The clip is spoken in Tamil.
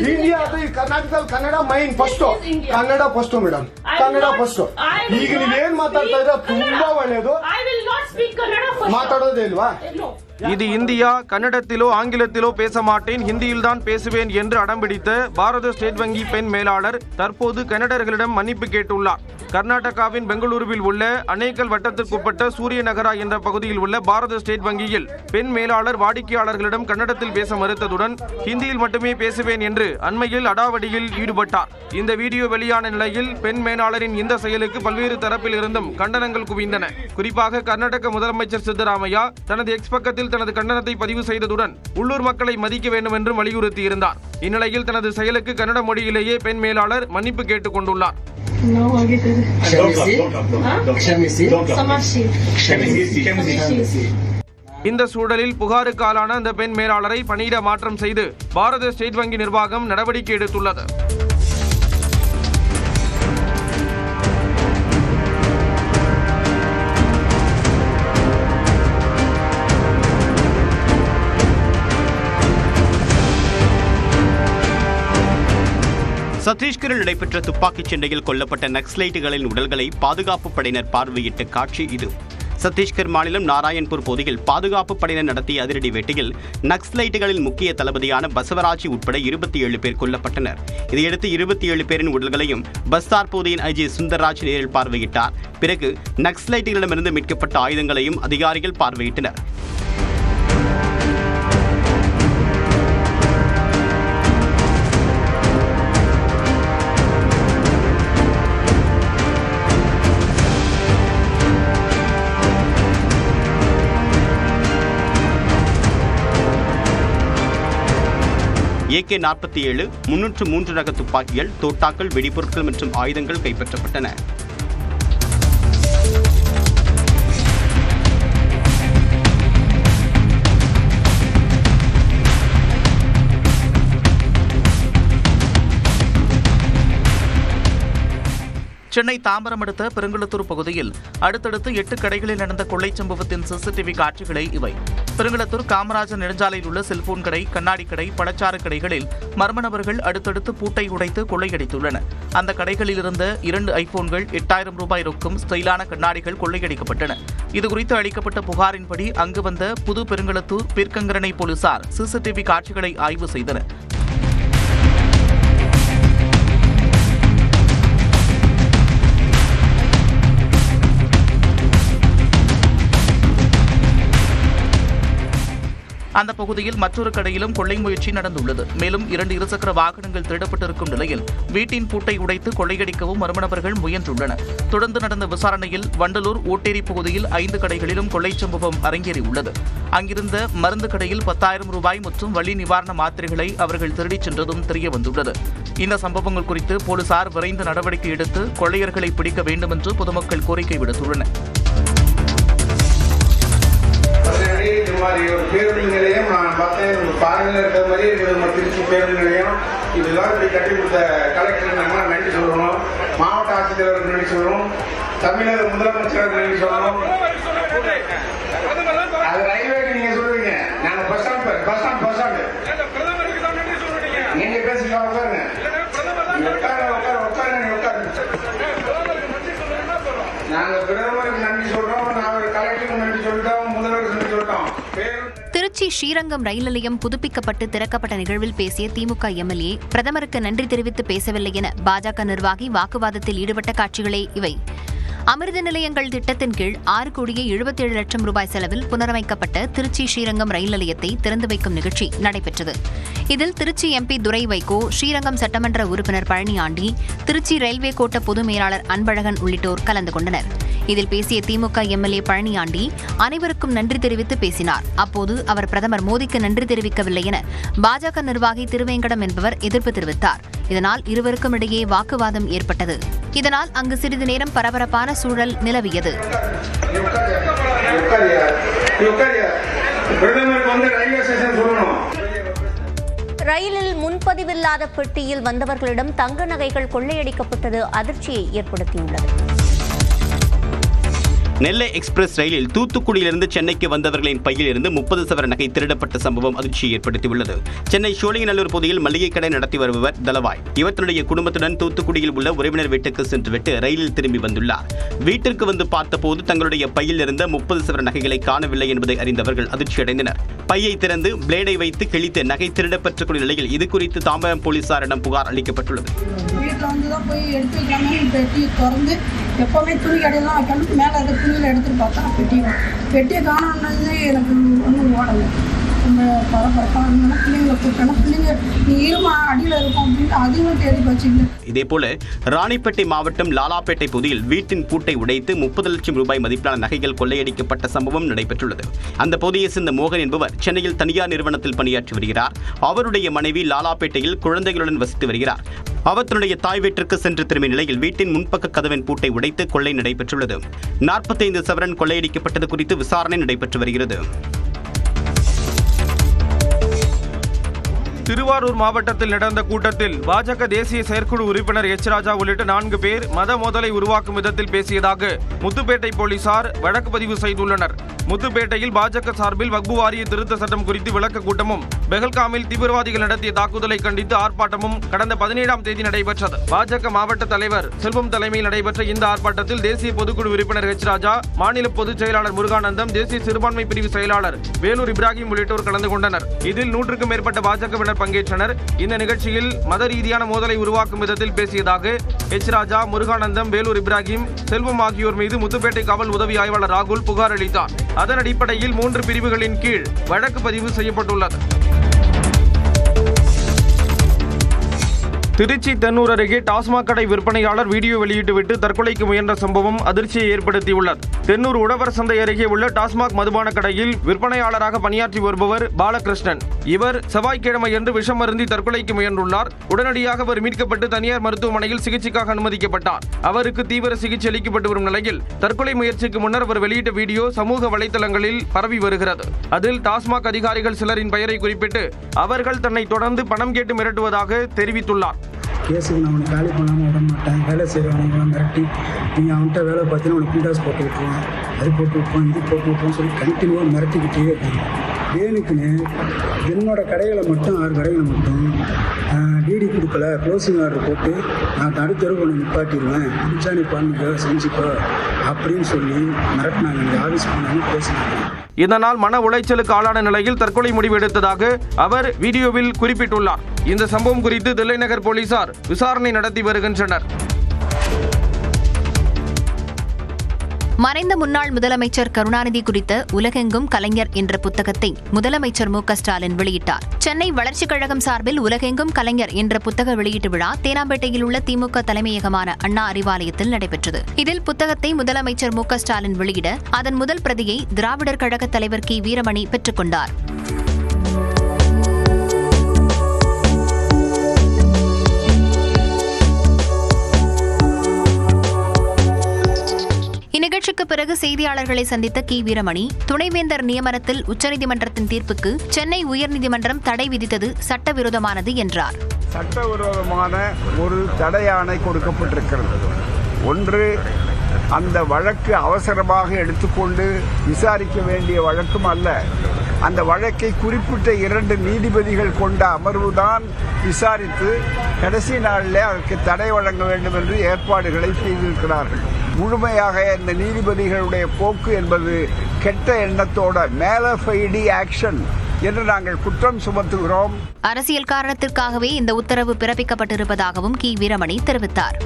India ಅದು Karnataka Kannada main first Kannada first madam Kannada first ಈಗ ನೀವೇನ್ ಮಾತಾಡ್ತಾ ಇದ್ರೆ ತುಂಬಾ ಒಳ್ಳೇದು ಮಾತಾಡೋದೇ ಇಲ್ವಾ இது இந்தியா, கன்னடத்திலோ ஆங்கிலத்திலோ பேச மாட்டேன், ஹிந்தியில்தான் பேசுவேன் என்று அடம்பிடித்த பாரத ஸ்டேட் வங்கி பெண் மேலாளர் தற்போது கன்னடர்களிடம் மன்னிப்பு கேட்டுள்ளார். கர்நாடகாவின் பெங்களூருவில் உள்ள அணைக்கல் வட்டத்திற்குட்பட்ட சூரியநகரா என்ற பகுதியில் உள்ள பாரத ஸ்டேட் வங்கியில் பெண் மேலாளர் வாடிக்கையாளர்களிடம் கன்னடத்தில் பேச மறுத்ததுடன் ஹிந்தியில் மட்டுமே பேசுவேன் என்று அண்மையில் அடாவடியில் ஈடுபட்டார். இந்த வீடியோ வெளியான நிலையில் பெண் மேலாளரின் இந்த செயலுக்கு பல்வேறு தரப்பில் இருந்தும் கண்டனங்கள் குவிந்தன. குறிப்பாக கர்நாடக முதலமைச்சர் சித்தராமையா தனது எக்ஸ் பக்கத்தில் தனது கண்டனத்தை பதிவு செய்ததுடன் உள்ளூர் மக்களை மதிக்க வேண்டும் என்றும் வலியுறுத்தியிருந்தார். இந்நிலையில் தனது செயலுக்கு கன்னட மொழியிலேயே பெண் மேலாளர் மன்னிப்பு கேட்டுக் கொண்டுள்ளார். இந்த சூழலில் புகாருக்கு ஆளான அந்த பெண் மேலாளரை பணியிட மாற்றம் செய்து பாரத ஸ்டேட் வங்கி நிர்வாகம் நடவடிக்கை எடுத்துள்ளது. சத்தீஸ்கரில் நடைபெற்ற துப்பாக்கிச் சண்டையில் கொல்லப்பட்ட நக்சலைட்டுகளின் உடல்களை பாதுகாப்பு படையினர் பார்வையிட்ட காட்சி இது. சத்தீஸ்கர் மாநிலம் நாராயண்பூர் பகுதியில் பாதுகாப்பு படையினர் நடத்திய அதிரடி வேட்டையில் நக்சலைட்டுகளின் முக்கிய தளபதியான பசவராஜி உட்பட 27 பேர் கொல்லப்பட்டனர். இதையடுத்து 27 பேரின் உடல்களையும் பஸ்தார் பகுதியின் ஐஜி சுந்தர்ராஜ் நேரில் பார்வையிட்டார். பிறகு நக்சலைட்டுகளிடமிருந்து மீட்கப்பட்ட ஆயுதங்களையும் அதிகாரிகள் பார்வையிட்டனர். AK-47, 303 ரக துப்பாக்கிகள், தோட்டாக்கள், வெடிபொருட்கள் மற்றும் ஆயுதங்கள் கைப்பற்றப்பட்டன. சென்னை தாம்பரம் அடுத்த பெருங்குளத்தூர் பகுதியில் அடுத்தடுத்து 8 கடைகளில் நடந்த கொள்ளை சம்பவத்தின் சிசிடிவி காட்சிகளை இவை. பெருங்குளத்தூர் காமராஜர் நெடுஞ்சாலையில் உள்ள செல்போன் கடை, கண்ணாடி கடை, பழச்சாறு கடைகளில் மர்ம நபர்கள் அடுத்தடுத்து பூட்டை உடைத்து கொள்ளையடித்துள்ளனர். அந்த கடைகளில் இருந்த 2 ஐபோன்கள், 8000 ரூபாய் ரொக்கம், ஸ்டைலான கண்ணாடிகள் கொள்ளையடிக்கப்பட்டன. இதுகுறித்து அளிக்கப்பட்ட புகாரின்படி அங்கு வந்த புது பெருங்குளத்தூர் பீர்க்கங்கரணை போலீசார் சிசிடிவி காட்சிகளை ஆய்வு செய்தனர். அந்த பகுதியில் மற்றொரு கடையிலும் கொள்ளை முயற்சி நடந்துள்ளது. மேலும் 2 இருசக்கர வாகனங்கள் திருடப்பட்டிருக்கும் நிலையில் வீட்டின் பூட்டை உடைத்து கொள்ளையடிக்கவும் மர்ம நபர்கள் முயன்றுள்ளனர். தொடர்ந்து நடந்த விசாரணையில் வண்டலூர் ஓட்டேரி பகுதியில் 5 கடைகளிலும் கொள்ளை சம்பவம் அரங்கேறியுள்ளது. அங்கிருந்த மருந்து கடையில் 10,000 ரூபாய் மற்றும் வலி நிவாரண மாத்திரைகளை அவர்கள் திருடிச் சென்றதும் தெரியவந்துள்ளது. இந்த சம்பவங்கள் குறித்து போலீசார் விரைந்து நடவடிக்கை எடுத்து கொள்ளையர்களை பிடிக்க வேண்டும் என்று பொதுமக்கள் கோரிக்கை விடுத்துள்ளனர். ஒரு பேருந்து நிலையம் நான் பார்த்தேன், பாறையில் இருக்கிற மாதிரி இருக்குது. நம்ம திருச்சி பேருந்து நிலையம் இதெல்லாம் இப்படி கட்டி கொடுத்த கலெக்டருக்கு நம்ம நன்றி சொல்லணும், மாவட்ட ஆட்சித்தலைவருக்கு நன்றி சொல்லணும், தமிழக முதலமைச்சருக்கு நன்றி சொல்லணும். அது ரயில்வேக்கு நீங்க சொல்றீங்க, நாங்க பஸ் ஸ்டாண்ட் நீங்க பேசிக்கலாம். உட்காருங்க, நாங்க பிரதமருக்கு நன்றி சொல்றோம், நாங்க கலெக்டருக்கு நன்றி சொல்லிட்டோம், முதல்வருக்கு நன்றி சொல்லிட்டோம். திருச்சி ஸ்ரீரங்கம் ரயில் நிலையம் புதுப்பிக்கப்பட்டு திறக்கப்பட்ட நிகழ்வில் பேசிய திமுக எம்எல்ஏ பிரதமருக்கு நன்றி தெரிவித்து பேசவில்லை என பாஜக நிர்வாகி வாக்குவாதத்தில் ஈடுபட்ட காட்சிகளே இவை. அமிர்த நிலையங்கள் திட்டத்தின் கீழ் 6,77,00,000 ரூபாய் செலவில் புனரமைக்கப்பட்ட திருச்சி ஸ்ரீரங்கம் ரயில் நிலையத்தை திறந்து வைக்கும் நிகழ்ச்சி நடைபெற்றது. இதில் திருச்சி எம்பி துரை வைகோ, ஸ்ரீரங்கம் சட்டமன்ற உறுப்பினர் பழனியாண்டி, திருச்சி ரயில்வே கோட்ட பொது மேலாளர் அன்பழகன் உள்ளிட்டோர் கலந்து கொண்டனர். இதில் பேசிய திமுக எம்எல்ஏ பழனியாண்டி அனைவருக்கும் நன்றி தெரிவித்து பேசினார். அப்போது அவர் பிரதமர் மோடிக்கு நன்றி தெரிவிக்கவில்லை என பாஜக நிர்வாகி திருவேங்கடம் என்பவர் எதிர்ப்பு தெரிவித்தார். இதனால் இருவருக்கும் இடையே வாக்குவாதம் ஏற்பட்டது. இதனால் அங்கு சிறிது நேரம் பரபரப்பான சூழல் நிலவியது. ரயிலில் முன்பதிவில்லாத பெட்டியில் வந்தவர்களிடம் தங்க நகைகள் கொள்ளையடிக்கப்பட்டது அதிர்ச்சியை ஏற்படுத்தியுள்ளது. நெல்லை எக்ஸ்பிரஸ் ரயிலில் தூத்துக்குடியிலிருந்து சென்னைக்கு வந்தவர்களின் பையில் இருந்து 30 சவர நகை திருடப்பட்ட சம்பவம் அதிர்ச்சியை ஏற்படுத்தியுள்ளது. சென்னை சோழிங்கநல்லூர் பகுதியில் மளிகை கடை நடத்தி வருபவர் தலவாய். இவர் தன்னுடைய குடும்பத்துடன் தூத்துக்குடியில் உள்ள உறவினர் வீட்டுக்கு சென்றுவிட்டு ரயிலில் திரும்பி வந்துள்ளார். வீட்டிற்கு வந்து பார்த்தபோது தங்களுடைய பையில் இருந்த 30 சவர நகைகளை காணவில்லை என்பதை அறிந்தவர்கள் அதிர்ச்சியடைந்தனர். பையை திறந்து பிளேடை வைத்து கிழித்து நகை திருடப்பெற்றக்கூடிய நிலையில் இது குறித்து தாம்பரம் போலீசாரிடம் புகார் அளிக்கப்பட்டுள்ளது. வீட்டில் வந்து தான் போய் எடுத்து வைக்காம பெட்டி திறந்து எப்போவுமே துணி கடையெல்லாம் வைக்கணும். மேலே அதை துணியில் எடுத்துகிட்டு பார்த்தா பெட்டியை காணோன்னு எனக்கு ஒன்றும் ஓடலை. ரொம்ப பரபரப்பாக இருந்தாலும் பிள்ளைங்களை கூப்பிட்டோன்னா பிள்ளைங்க நீ இருமா அடியில் இருக்கும் அப்படின்ட்டு அதையும் தேடி வச்சுங்க. இதேபோல ராணிப்பேட்டை மாவட்டம் லாலாப்பேட்டை பகுதியில் வீட்டின் பூட்டை உடைத்து 30 லட்சம் ரூபாய் மதிப்பிலான நகைகள் கொள்ளையடிக்கப்பட்ட சம்பவம் நடைபெற்றுள்ளது. அந்த பகுதியை சேர்ந்த மோகன் என்பவர் சென்னையில் தனியார் நிறுவனத்தில் பணியாற்றி வருகிறார். அவருடைய மனைவி லாலாப்பேட்டையில் குழந்தைகளுடன் வசித்து வருகிறார். அவர் தன்னுடைய தாய் வீட்டிற்கு சென்று திரும்பிய நிலையில் வீட்டின் முன்பக்க கதவின் பூட்டை உடைத்து கொள்ளை நடைபெற்றுள்ளது. 45 சவரன் கொள்ளையடிக்கப்பட்டது குறித்து விசாரணை நடைபெற்று வருகிறது. திருவாரூர் மாவட்டத்தில் நடந்த கூட்டத்தில் பாஜக தேசிய செயற்குழு உறுப்பினர் எச் ராஜா உள்ளிட்ட 4 பேர் மத மோதலை உருவாக்கும் விதத்தில் பேசியதாக முத்துப்பேட்டை போலீசார் வழக்கு பதிவு செய்துள்ளனர். முத்துப்பேட்டையில் பாஜக சார்பில் வக்பு வாரிய திருத்த சட்டம் குறித்து விளக்க கூட்டமும் பெஹல்காமில் தீவிரவாதிகள் நடத்திய தாக்குதலை கண்டித்து ஆர்ப்பாட்டமும் கடந்த 17ஆம் தேதி நடைபெற்றது. பாஜக மாவட்ட தலைவர் செல்வம் தலைமையில் நடைபெற்ற இந்த ஆர்ப்பாட்டத்தில் தேசிய பொதுக்குழு உறுப்பினர் எச் ராஜா, மாநில பொதுச் செயலாளர் முருகானந்தம், தேசிய சிறுபான்மை பிரிவு செயலாளர் வேலூர் இப்ராஹிம் உள்ளிட்டோர் கலந்து கொண்டனர். இதில் 100க்கும் மேற்பட்ட பாஜகவினர் பங்கேற்றனர். இந்த நிகழ்ச்சியில் மத ரீதியான மோதலை உருவாக்கும் விதத்தில் பேசியதாக எச் ராஜா, முருகானந்தம், வேலூர் இப்ராஹிம், செல்வம் ஆகியோர் மீது முத்துப்பேட்டை காவல் உதவி ஆய்வாளர் ராகுல் புகார் அளித்தார். அதன் அடிப்படையில் 3 பிரிவுகளின் கீழ் வழக்கு பதிவு செய்யப்பட்டுள்ளது. திருச்சி தென்னூர் அருகே டாஸ்மாக் கடை விற்பனையாளர் வீடியோ வெளியிட்டுவிட்டு தற்கொலைக்கு முயன்ற சம்பவம் அதிர்ச்சியை ஏற்படுத்தியுள்ளது. தென்னூர் உழவர் சந்தை அருகே உள்ள டாஸ்மாக் மதுபான கடையில் விற்பனையாளராக பணியாற்றி வருபவர் பாலகிருஷ்ணன். இவர் செவ்வாய்க்கிழமையன்று விஷம் அருந்தி தற்கொலைக்கு முயன்றுள்ளார். உடனடியாக அவர் மீட்கப்பட்டு தனியார் மருத்துவமனையில் சிகிச்சைக்காக அனுமதிக்கப்பட்டார். அவருக்கு தீவிர சிகிச்சை அளிக்கப்பட்டு வரும் நிலையில் தற்கொலை முயற்சிக்கு முன்னர் அவர் வெளியிட்ட வீடியோ சமூக வலைதளங்களில் பரவி வருகிறது. அதில் டாஸ்மாக் அதிகாரிகள் சிலரின் பெயரை குறிப்பிட்டு அவர்கள் தன்னை தொடர்ந்து பணம் கேட்டு மிரட்டுவதாக தெரிவித்துள்ளார். கேஸுக்கு நான் அவனை காலி பண்ணாமல் விட மாட்டேன், வேலை செய்கிறவங்களாம் மிரட்டி நீங்கள் அவன்கிட்ட வேலை பார்த்தீங்கன்னா உனக்கு பீடாஸ் போட்டு விட்டுருவான், அது போட்டு விட்டுருவான், இது போட்டு விட்டுருவான்னு சொல்லி கண்டினியூவாக மிரட்டிக்கிட்டே இருக்காங்க. வேணுக்குன்னு என்னோட கடைகளை மட்டும் 6 கடைகளை மட்டும் டிடி கொடுக்கல, க்ளோசிங் ஆர்டர் போட்டு நான் தடுத்தரவு ஒன்று நிப்பாட்டிடுவேன், பிடிச்சா நீ பண்ணுங்க செஞ்சுக்கோ அப்படின்னு சொல்லி மிரட்டினாங்க. நீங்கள் ஆஃபீஸ் போனாங்க பேசினாங்க. இதனால் மன உளைச்சலுக்கு ஆளான நிலையில் தற்கொலை முடிவு எடுத்ததாக அவர் வீடியோவில் குறிப்பிட்டுள்ளார். இந்த சம்பவம் குறித்து தில்லை நகர் போலீசார் விசாரணை நடத்தி வருகின்றனர். மறைந்த முன்னாள் முதலமைச்சர் கருணாநிதி குறித்த உலகெங்கும் கலைஞர் என்ற புத்தகத்தை முதலமைச்சர் மு க ஸ்டாலின் வெளியிட்டார். சென்னை வளர்ச்சிக் கழகம் சார்பில் உலகெங்கும் கலைஞர் என்ற புத்தக வெளியீட்டு விழா தேனாம்பேட்டையில் உள்ள திமுக தலைமையகமான அண்ணா அறிவாலயத்தில் நடைபெற்றது. இதில் புத்தகத்தை முதலமைச்சர் மு க ஸ்டாலின் வெளியிட அதன் முதல் பிரதியை திராவிடர் கழக தலைவர் கி வீரமணி பெற்றுக் கொண்டார். இந்நிகழ்ச்சிக்கு பிறகு செய்தியாளர்களை சந்தித்த கி வீரமணி, துணைவேந்தர் நியமனத்தில் உச்சநீதிமன்றத்தின் தீர்ப்புக்கு சென்னை உயர்நீதிமன்றம் தடை விதித்தது சட்டவிரோதமானது என்றார். சட்டவிரோதமான ஒரு தடையாணை கொடுக்கப்பட்டிருக்கிறது. ஒன்று, அந்த வழக்கு அவசரமாக எடுத்துக்கொண்டு விசாரிக்க வேண்டிய வழக்கும் அல்ல. அந்த வழக்கை குறிப்பிட்ட 2 நீதிபதிகள் கொண்ட அமர்வுதான் விசாரித்து கடைசி நாளில் அதற்கு தடை வழங்க வேண்டும் என்று ஏற்பாடுகளை செய்திருக்கிறார்கள். முழுமையாக இந்த நீதிபதிகளுடைய போக்கு என்பது கெட்ட எண்ணத்தோட மேலஃபைடி ஆக்ஷன் என்று நாங்கள் குற்றம் சுமத்துகிறோம். அரசியல் காரணத்திற்காகவே இந்த உத்தரவு பிறப்பிக்கப்பட்டிருப்பதாகவும் கி வீரமணி தெரிவித்தார்.